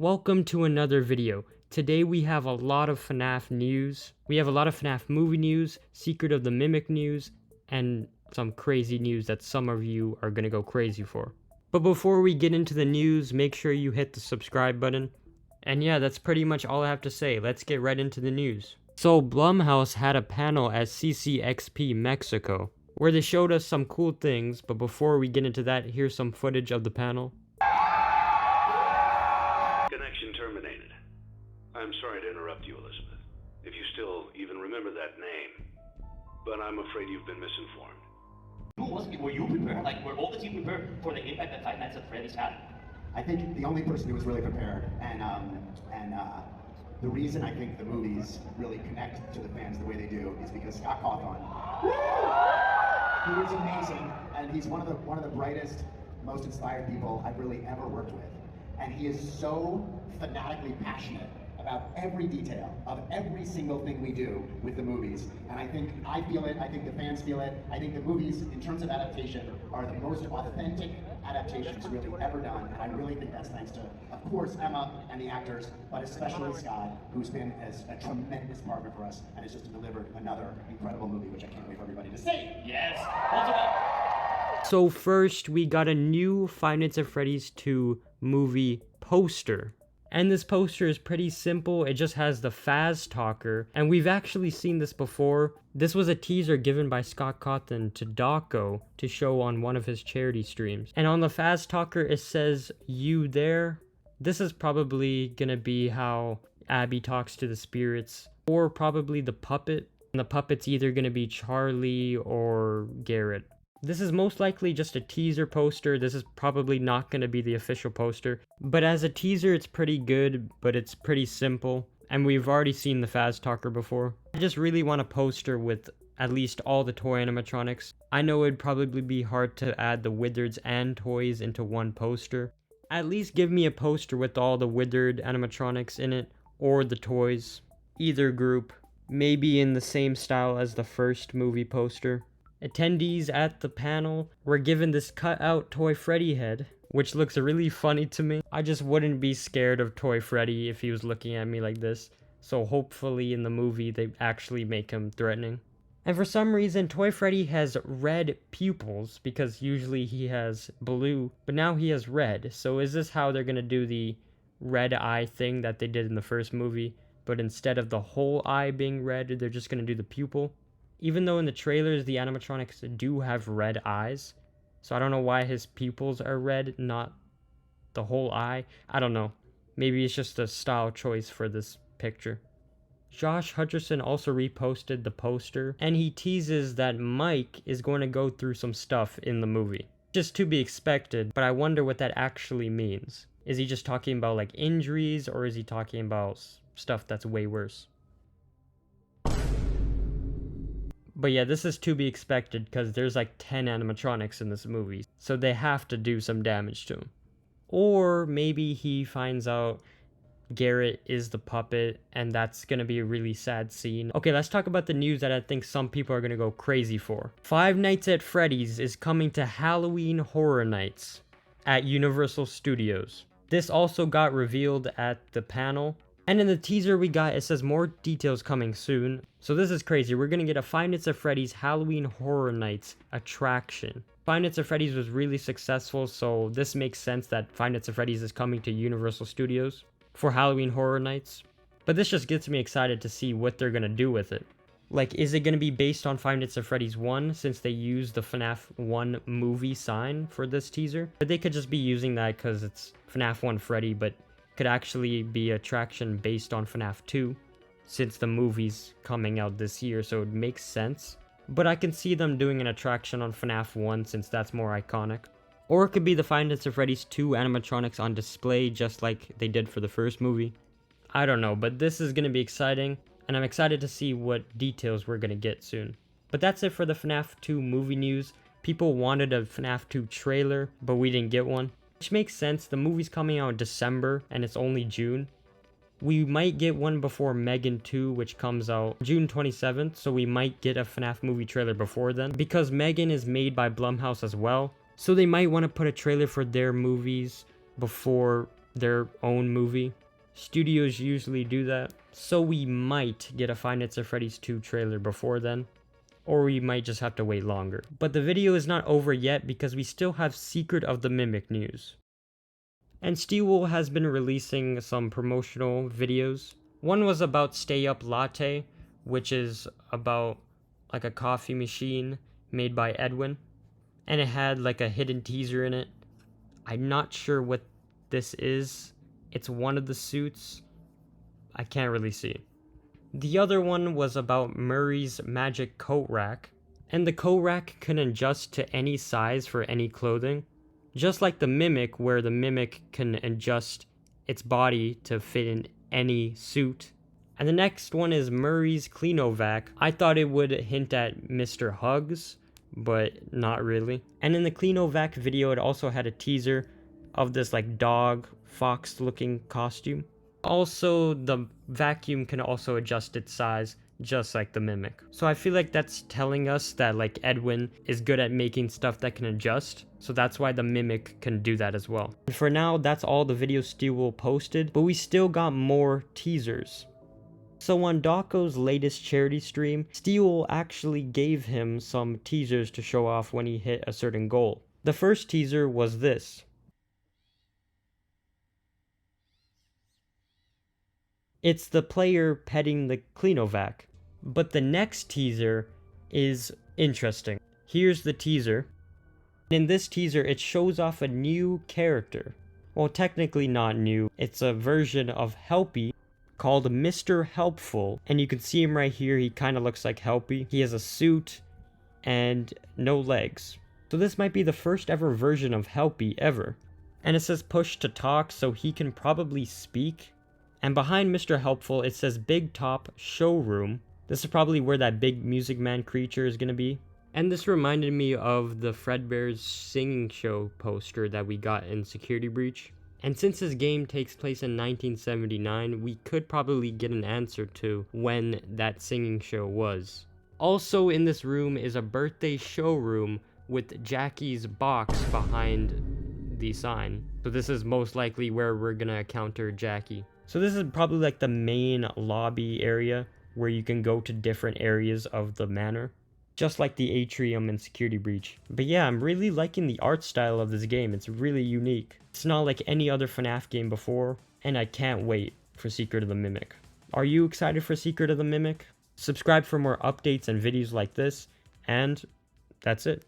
Welcome to another video. Today we have a lot of Fnaf news. We have a lot of Fnaf movie news, Secret of the Mimic news, and some crazy news that some of you are gonna go crazy for. But before we get into the news, make sure you hit the subscribe button. And yeah, that's pretty much all I have to say. Let's get right into the news. So Blumhouse had a panel at CCXP Mexico, where they showed us some cool things, but before we get into that, here's some footage of the panel. Connection terminated. I'm sorry to interrupt you, Elizabeth, if you still even remember that name, but I'm afraid you've been misinformed. Were you prepared? Like, were all the team prepared for the impact that Five Nights at Freddy's had? I think the only person who was really prepared, and the reason I think the movies really connect to the fans the way they do is because Scott Cawthon, he was amazing, and he's one of the brightest, most inspired people I've really ever worked with, and he is so fanatically passionate about every detail of every single thing we do with the movies. And I think I feel it, I think the fans feel it, I think the movies, in terms of adaptation, are the most authentic adaptations really ever done. And I really think that's thanks to, of course, Emma and the actors, but especially Scott, who's been a tremendous partner for us and has just delivered another incredible movie, which I can't wait for everybody to see. Yes. So first, we got a new Five Nights at Freddy's 2 movie poster. And this poster is pretty simple. It just has the Faz Talker. And we've actually seen this before. This was a teaser given by Scott Cawthon to Daco to show on one of his charity streams. And on the Faz Talker, it says, "You there?" This is probably gonna be how Abby talks to the spirits, or probably the puppet. And the puppet's either gonna be Charlie or Garrett. This is most likely just a teaser poster. This is probably not going to be the official poster. But as a teaser, it's pretty good, but it's pretty simple. And we've already seen the Faz Talker before. I just really want a poster with at least all the toy animatronics. I know it'd probably be hard to add the Wizards and toys into one poster. At least give me a poster with all the Withered animatronics in it, or the toys. Either group. Maybe in the same style as the first movie poster. Attendees at the panel were given this cut-out Toy Freddy head, which looks really funny to me. I just wouldn't be scared of Toy Freddy if he was looking at me like this, so hopefully in the movie they actually make him threatening. And for some reason, Toy Freddy has red pupils, because usually he has blue, but now he has red. So is this how they're gonna do the red eye thing that they did in the first movie, but instead of the whole eye being red, they're just gonna do the pupil? Even though in the trailers the animatronics do have red eyes, so I don't know why his pupils are red, not the whole eye. I don't know. Maybe it's just a style choice for this picture. Josh Hutcherson also reposted the poster, and he teases that Mike is going to go through some stuff in the movie. Just to be expected, but I wonder what that actually means. Is he just talking about like injuries, or is he talking about stuff that's way worse? But yeah, this is to be expected because there's like 10 animatronics in this movie, so they have to do some damage to him. Or maybe he finds out Garrett is the puppet, and that's gonna be a really sad scene. Okay, let's talk about the news that I think some people are gonna go crazy for. Five Nights at Freddy's is coming to Halloween Horror Nights at Universal Studios. This also got revealed at the panel. And in the teaser we got, it says more details coming soon. So this is crazy. We're gonna get a Five Nights at Freddy's Halloween Horror Nights attraction. Five Nights at Freddy's was really successful, so this makes sense that Five Nights at Freddy's is coming to Universal Studios for Halloween Horror Nights. But this just gets me excited to see what they're gonna do with it. Like, is it gonna be based on Five Nights at Freddy's 1, since they used the FNAF 1 movie sign for this teaser? But they could just be using that because it's FNAF 1 Freddy, but could actually be an attraction based on FNAF 2, since the movie's coming out this year, so it makes sense. But I can see them doing an attraction on FNAF 1 since that's more iconic. Or it could be the Five Nights at Freddy's 2 animatronics on display just like they did for the first movie. I don't know, but this is going to be exciting, and I'm excited to see what details we're going to get soon. But that's it for the FNAF 2 movie news. People wanted a FNAF 2 trailer, but we didn't get one. Which makes sense, the movie's coming out in December, and it's only June. We might get one before Megan 2, which comes out June 27th, so we might get a FNAF movie trailer before then. Because Megan is made by Blumhouse as well, so they might want to put a trailer for their movies before their own movie. Studios usually do that. So we might get a Five Nights at Freddy's 2 trailer before then. Or we might just have to wait longer. But the video is not over yet because we still have Secret of the Mimic news. And Steelwool has been releasing some promotional videos. One was about Stay Up Latte, which is about like a coffee machine made by Edwin. And it had like a hidden teaser in it. I'm not sure what this is. It's one of the suits. I can't really see. The other one was about Murray's magic coat rack. And the coat rack can adjust to any size for any clothing. Just like the Mimic, where the Mimic can adjust its body to fit in any suit. And the next one is Murray's Cleanovac. I thought it would hint at Mr. Hugs, but not really. And in the Cleanovac video, it also had a teaser of this like dog, fox looking costume. Also, the vacuum can also adjust its size, just like the Mimic. So I feel like that's telling us that like Edwin is good at making stuff that can adjust. So that's why the Mimic can do that as well. And for now, that's all the videos Steelwool posted, but we still got more teasers. So on Dawko's latest charity stream, Steelwool actually gave him some teasers to show off when he hit a certain goal. The first teaser was this. It's the player petting the Cleanovac. But the next teaser is interesting. Here's the teaser. In this teaser, it shows off a new character. Well, technically not new. It's a version of Helpy called Mr. Helpful. And you can see him right here. He kind of looks like Helpy. He has a suit and no legs. So this might be the first ever version of Helpy ever. And it says push to talk, so he can probably speak. And behind Mr. Helpful, it says Big Top Showroom. This is probably where that big Music Man creature is going to be. And this reminded me of the Fredbear's singing show poster that we got in Security Breach. And since this game takes place in 1979, we could probably get an answer to when that singing show was. Also in this room is a birthday showroom with Jackie's box behind the sign. So this is most likely where we're going to encounter Jackie. So this is probably like the main lobby area where you can go to different areas of the manor. Just like the atrium in Security Breach. But yeah, I'm really liking the art style of this game. It's really unique. It's not like any other FNAF game before, and I can't wait for Secret of the Mimic. Are you excited for Secret of the Mimic? Subscribe for more updates and videos like this, and that's it.